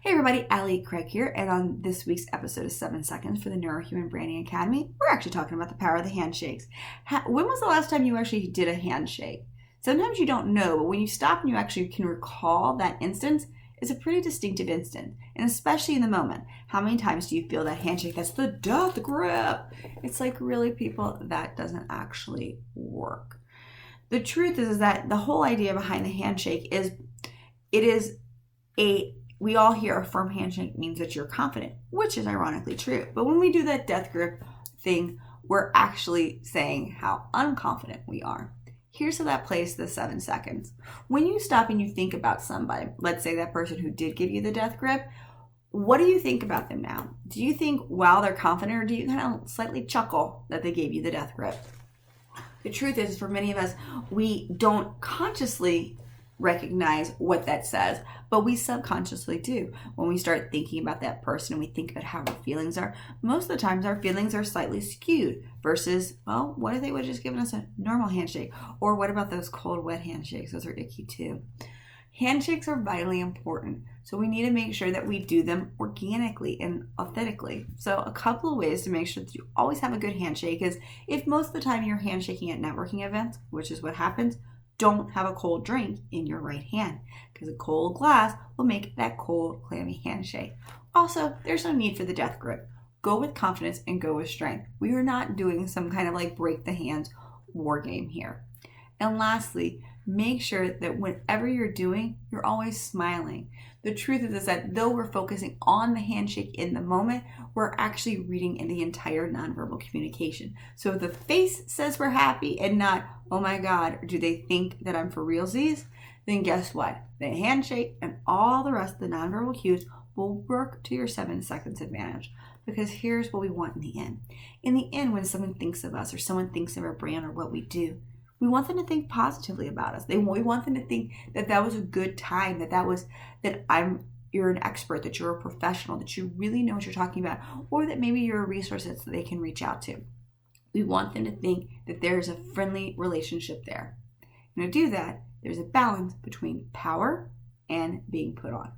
Hey everybody, Ali Craig here, and on this week's episode of 7 Seconds for the Neurohuman Branding Academy, we're actually talking about the power of the handshakes. When was the last time you actually did a handshake? Sometimes you don't know, but when you stop and you actually can recall that instance, it's a pretty distinctive instant, and especially in the moment. How many times do you feel that handshake? That's the death grip. It's like, really, people, that doesn't actually work. The truth is that the whole idea behind the handshake is we all hear a firm handshake means that you're confident, which is ironically true. But when we do that death grip thing, we're actually saying how unconfident we are. Here's how that plays the 7 seconds. When you stop and you think about somebody, let's say that person who did give you the death grip, what do you think about them now? Do you think, wow, they're confident, or do you kind of slightly chuckle that they gave you the death grip? The truth is, for many of us, we don't consciously recognize what that says, but we subconsciously do. When we start thinking about that person and we think about how our feelings are, most of the times our feelings are slightly skewed versus, well, what if they would have just given us a normal handshake? Or what about those cold, wet handshakes? Those are icky too. Handshakes are vitally important, so we need to make sure that we do them organically and authentically. So a couple of ways to make sure that you always have a good handshake is, if most of the time you're handshaking at networking events, which is what happens, don't have a cold drink in your right hand, because a cold glass will make that cold, clammy handshake. Also, there's no need for the death grip. Go with confidence and go with strength. We are not doing some kind of like break the hands war game here. And lastly, make sure that whatever you're doing, you're always smiling. The truth is that though we're focusing on the handshake in the moment, we're actually reading in the entire nonverbal communication. So if the face says we're happy and not, oh my God, do they think that I'm for realsies? Then guess what? The handshake and all the rest of the nonverbal cues will work to your 7 seconds advantage. Because here's what we want in the end. In the end, when someone thinks of us or someone thinks of our brand or what we do, we want them to think positively about us. We want them to think that that was a good time, you're an expert, that you're a professional, that you really know what you're talking about, or that maybe you're a resource that they can reach out to. We want them to think that there's a friendly relationship there. And to do that, there's a balance between power and being put on.